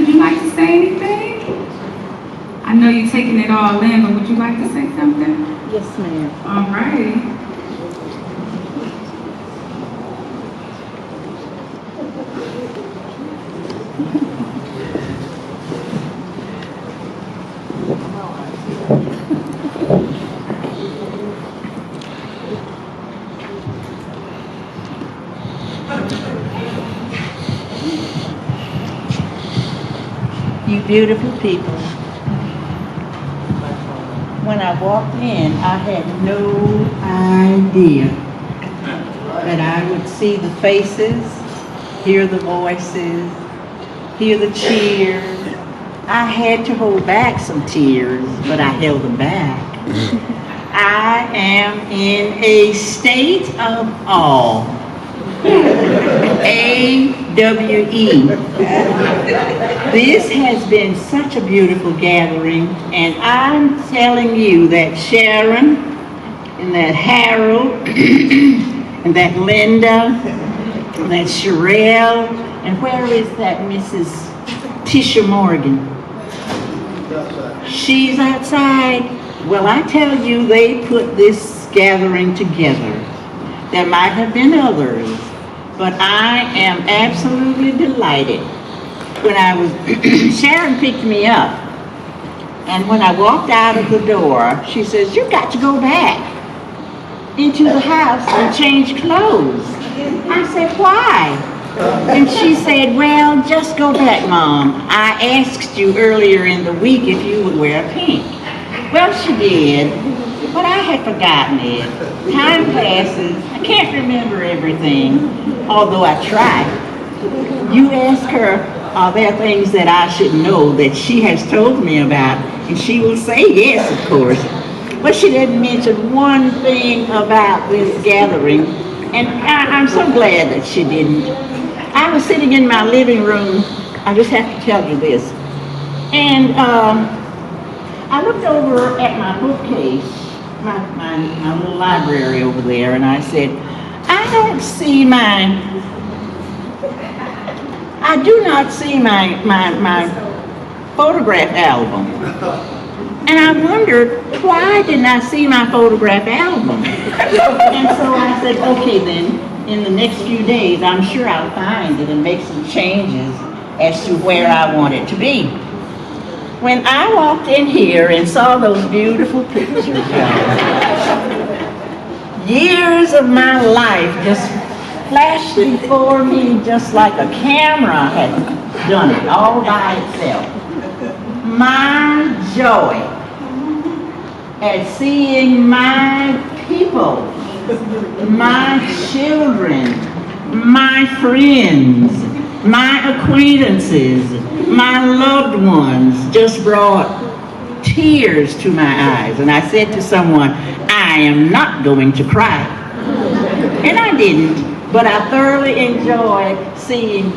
you like to say anything? I know you're taking it all in, but would you like to say something? Yes, ma'am. All righty. You beautiful people. When I walked in, I had no idea that I would see the faces, hear the voices, hear the cheers. I had to hold back some tears, but I held them back. I am in a state of awe. A-W-E. This has been such a beautiful gathering, and I'm telling you that Sharon, and that Harold, and that Linda, and that Sherelle, and where is that Mrs. Tisha Morgan? She's outside. Well, I tell you, they put this gathering together. There might have been others, but I am absolutely delighted. When I was, Sharon picked me up, and when I walked out of the door, she says, "You've got to go back into the house and change clothes." I said, "Why?" And she said, "Well, just go back, Mom. I asked you earlier in the week if you would wear pink." Well, she did, but I had forgotten it. Time passes. I can't remember everything, although I try. You ask her, are there things that I should know that she has told me about? And she will say yes, of course. But she didn't mention one thing about this gathering, and I'm so glad that she didn't. I was sitting in my living room, I just have to tell you this, and I looked over at my bookcase, my little library over there, and I said, I do not see my photograph album. And I wondered, why didn't I see my photograph album? And so I said, okay then, in the next few days, I'm sure I'll find it and make some changes as to where I want it to be. When I walked in here and saw those beautiful pictures, years of my life just flashed before me just like a camera had done it all by itself. My joy at seeing my people, my children, my friends, my acquaintances, my loved ones just brought tears to my eyes. And I said to someone, I am not going to cry. And I didn't, but I thoroughly enjoyed seeing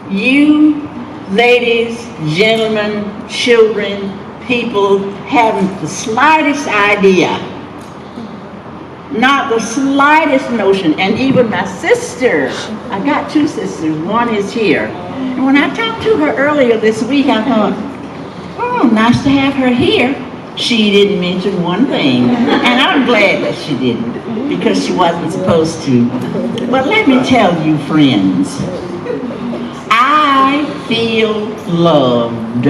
you, ladies, gentlemen, children, people haven't the slightest idea, not the slightest notion. And even my sister, I got two sisters, one is here. And when I talked to her earlier this week, I thought, oh, nice to have her here. She didn't mention one thing, and I'm glad that she didn't, because she wasn't supposed to. But let me tell you, friends, I feel loved.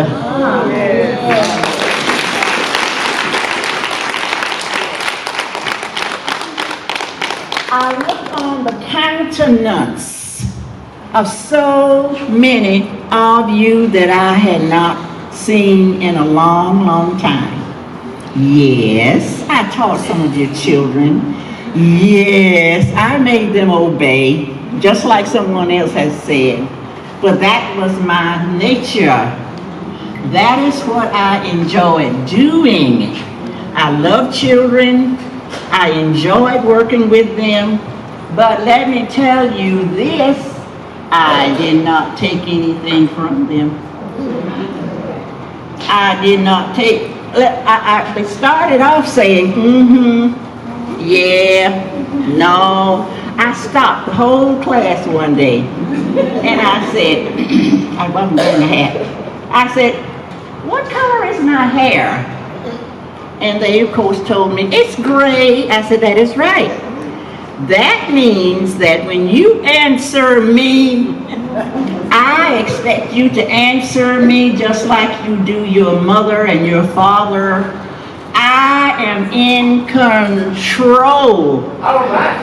I look on the countenance of so many of you that I had not seen in a long, long time. Yes, I taught some of your children. Yes, I made them obey, just like someone else has said. But that was my nature. That is what I enjoy doing. I love children. I enjoyed working with them. But let me tell you this, I did not take anything from them. I did not take, they started off saying, yeah, no. I stopped the whole class one day and I said, I wasn't wearing a hat. I said, what color is my hair? And they, of course, told me, it's gray. I said, that is right. That means that when you answer me, I expect you to answer me just like you do your mother and your father. I am in control. All right.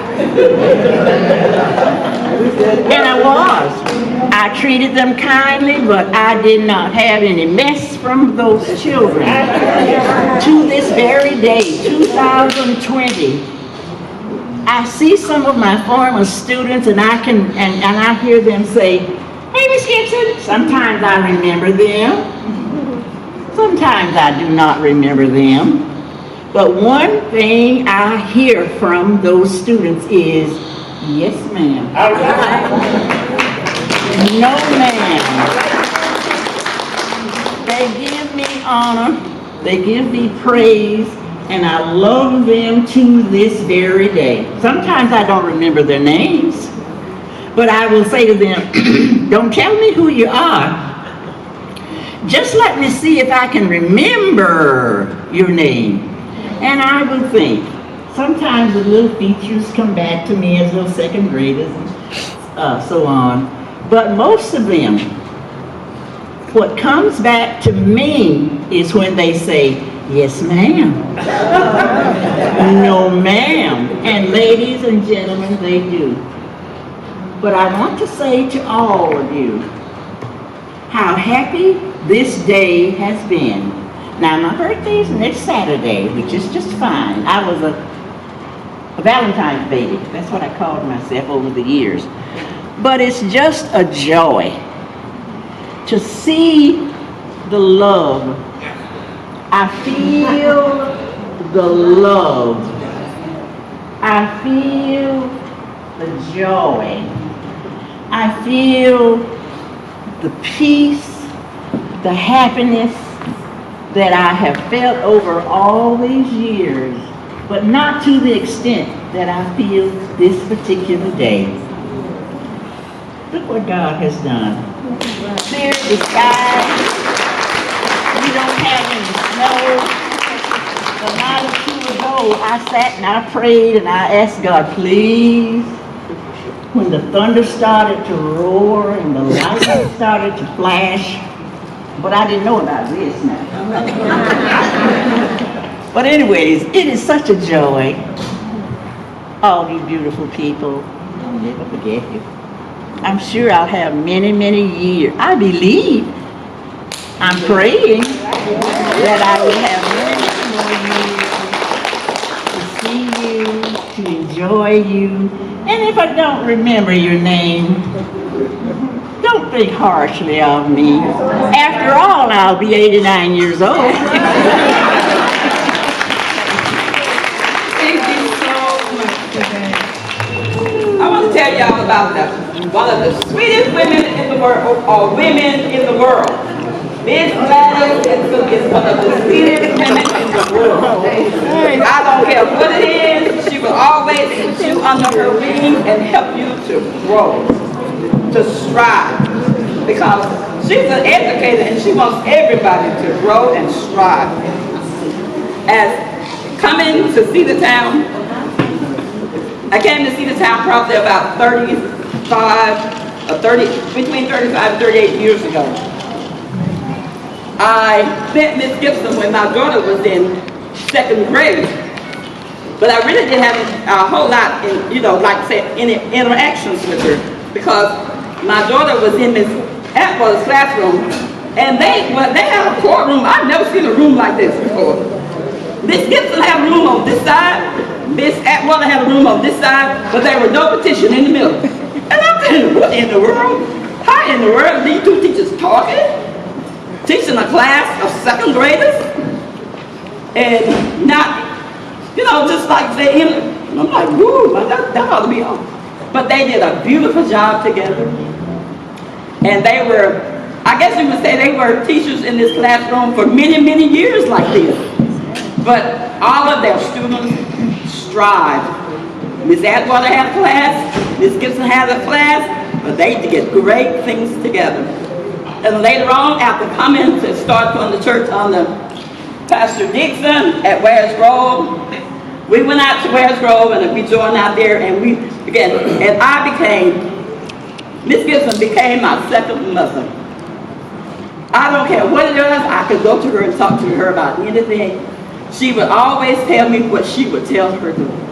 And I was. I treated them kindly, but I did not have any mess from those children. To this very day, 2020, I see some of my former students and I hear them say, hey, Miss Gipson. Sometimes I remember them. Sometimes I do not remember them. But one thing I hear from those students is, yes, ma'am. All right. No, ma'am. They give me honor, they give me praise, and I love them to this very day. Sometimes I don't remember their names, but I will say to them, don't tell me who you are. Just let me see if I can remember your name. And I will think. Sometimes the little features come back to me as little second graders and so on. But most of them, what comes back to me is when they say, yes, ma'am. No, ma'am. And ladies and gentlemen, they do. But I want to say to all of you how happy this day has been. Now, my birthday is next Saturday, which is just fine. I was a Valentine's baby. That's what I called myself over the years. But it's just a joy to see the love. I feel the love. I feel the joy. I feel the peace, the happiness that I have felt over all these years, but not to the extent that I feel this particular day. Look what God has done. Clear the sky. We don't have any snow. A night or two ago, I sat and I prayed and I asked God, please, when the thunder started to roar and the lightning started to flash, but I didn't know about this now. But anyways, it is such a joy. All you beautiful people, I'll never forget you. I'm sure I'll have many, many years. I believe, I'm praying that I will have many more years to see you, to enjoy you. And if I don't remember your name, don't think harshly of me. After all, I'll be 89 years old. Thank you so much for that. I want to tell y'all about one of the sweetest women in the world, or women in the world. Miss Gladys is one of the sweetest women in the world. I don't care what it is, she will always put you under her wing and help you to grow, to strive. Because she's an educator and she wants everybody to grow and strive. As coming to see the town, I came to see the town probably about 35 between 35 and 38 years ago. I met Miss Gipson when my daughter was in second grade, but I really didn't have a whole lot, any interactions with her, because my daughter was in Miss Atwell's classroom, and they had a courtroom. I've never seen a room like this before. Miss Gipson had a room on this side, Miss Atwell had a room on this side, but there was no petition in the middle. And I'm thinking, what in the world? How in the world are these two teachers talking? Teaching a class of second graders? And not, just like saying, I'm like, woo, that ought to be on. But they did a beautiful job together. And they were, I guess you would say they were teachers in this classroom for many, many years like this. But all of their students strive Miss Atwater had a class, Miss Gipson had a class, but they did great things together. And later on, after coming to start from the church under Pastor Dixon at Wares Grove, we went out to Wares Grove and we joined out there and we began, and I became, Miss Gipson became my second mother. I don't care what it is, I could go to her and talk to her about anything. She would always tell me what she would tell her daughter.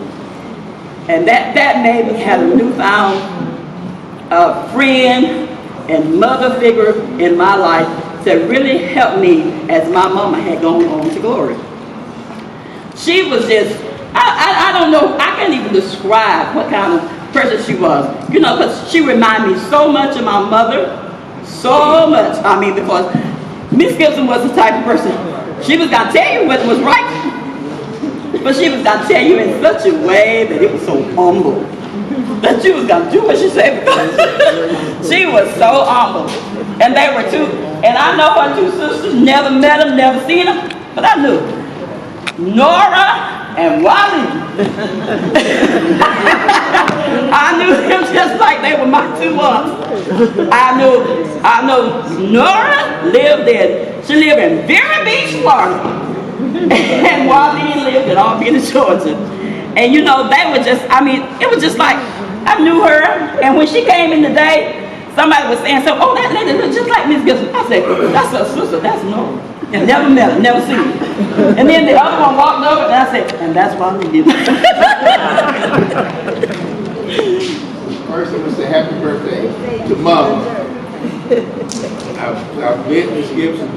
And that made me have a newfound friend and mother figure in my life that really helped me as my mama had gone on to glory. She was just, I don't know, I can't even describe what kind of person she was. You know, because she reminded me so much of my mother, so much. I mean, because Miss Gipson was the type of person, she was going to tell you what was right, but she was going to tell you in such a way that it was so humble, that you was going to do what she said, because she was so humble. And they were two, and I know her two sisters, never met them, never seen them, but I knew Nora and Wally. I knew them just like they were my two ones. I know Nora she lived in Vero Beach, Florida. And Wally lived in Albany, Georgia. And you know, they were just, I mean, it was just like, I knew her, and when she came in today, somebody was saying, so, oh, that lady looks just like Miss Gipson. I said, that's her sister, that's Nora. And never met her, never seen her. And then the other one walked over, and I said, and that's why we did it. First, I want to say happy birthday to Mom. I've met Miss Gipson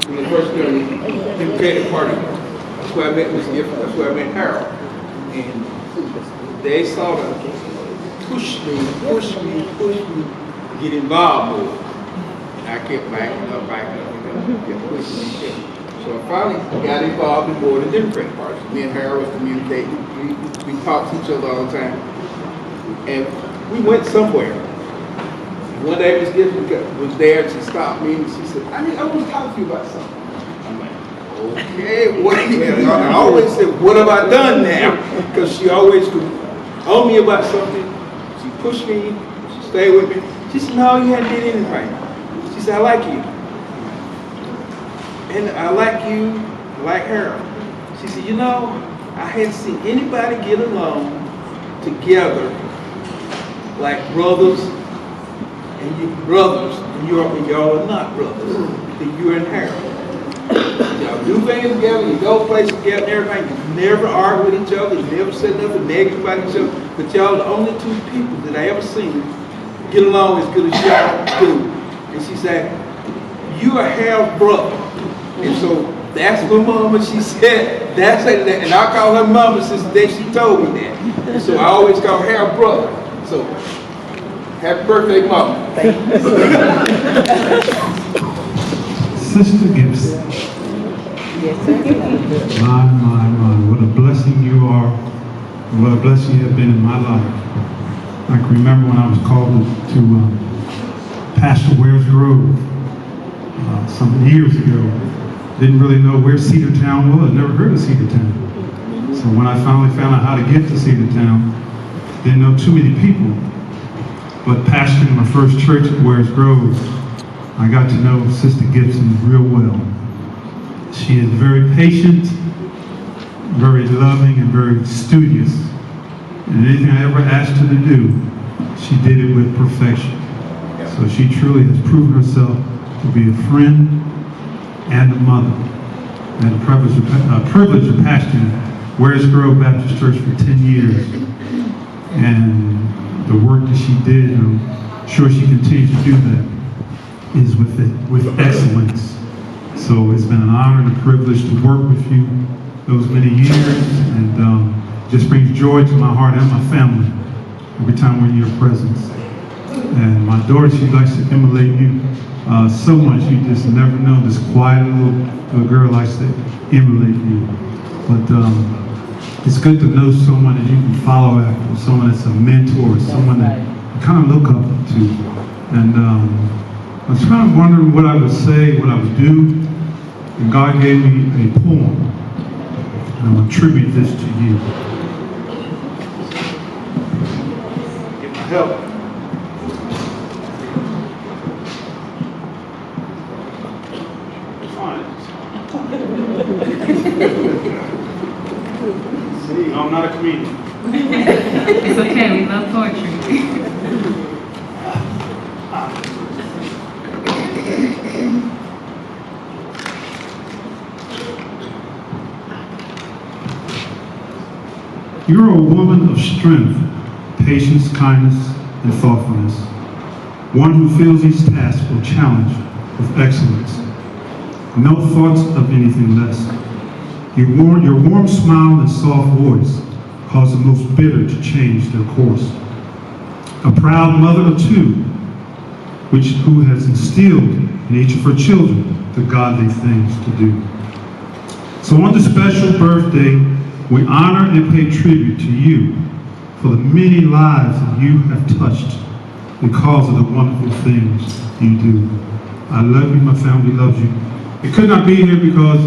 when they first done the invitation party. That's where I met Miss Gipson, that's where I met Harold. And they sort of pushed me to get involved with it. And I kept backing up, kept pushing me. So I finally got involved in more than Democratic parties. Me and Harold was communicating. We talked to each other all the time. And we went somewhere. One day Ms. Gipson was there and she stopped me and she said, I want to talk to you about something. I'm like, okay, what? I always said, what have I done now? Because she always could own me about something. She pushed me, she stayed with me. She said, no, you hadn't did anything. She said, I like you. And I like you, I like her. She said, you know, I hadn't seen anybody get along together like brothers, and y'all are not brothers. Then you and Harold. Y'all do things together, you go places together and everything. You never argue with each other, you never say nothing negative about each other. But y'all are the only two people that I ever seen get along as good as y'all do. And she said, you are Harold's brother. And so that's my mama, she said, that's it. And I call her mama since the day she told me that. And so I always call Harold brother. So, happy birthday, Mama. Sister Gipson. Yes, sir. My, what a blessing you are. And what a blessing you have been in my life. I can remember when I was called to pastor Wares Grove some years ago. Didn't really know where Cedartown was, never heard of Cedartown. So when I finally found out how to get to Cedartown, didn't know too many people. But pastoring my first church at Wares Grove, I got to know Sister Gipson real well. She is very patient, very loving, and very studious. And anything I ever asked her to do, she did it with perfection. So she truly has proven herself to be a friend and a mother. I had the privilege of pastoring Wares Grove Baptist Church for 10 years. And the work that she did, and I'm sure she continues to do that, is with excellence. So it's been an honor and a privilege to work with you those many years, and just brings joy to my heart and my family every time we're in your presence. And my daughter, she likes to emulate you so much. You just never know. This quiet little girl likes to emulate you. But it's good to know someone that you can follow after, someone that's a mentor, someone that you kind of look up to. And I was kind of wondering what I would say, what I would do, and God gave me a poem. And I'm going to attribute this to you. help. See, I'm not a comedian. It's okay, we love poetry. You're a woman of strength, patience, kindness, and thoughtfulness. One who feels each task or challenge with excellence. No thoughts of anything less. Your warm smile and soft voice cause the most bitter to change their course. A proud mother of two, who has instilled in each of her children the godly things to do. So on this special birthday, we honor and pay tribute to you for the many lives that you have touched because of the wonderful things you do. I love you, my family loves you. We could not be here because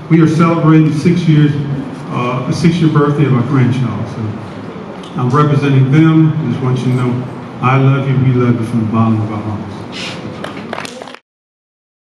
we are celebrating 6 years, the 6-year birthday of our grandchild. So I'm representing them. I just want you to know I love you, we love you from the bottom of our hearts.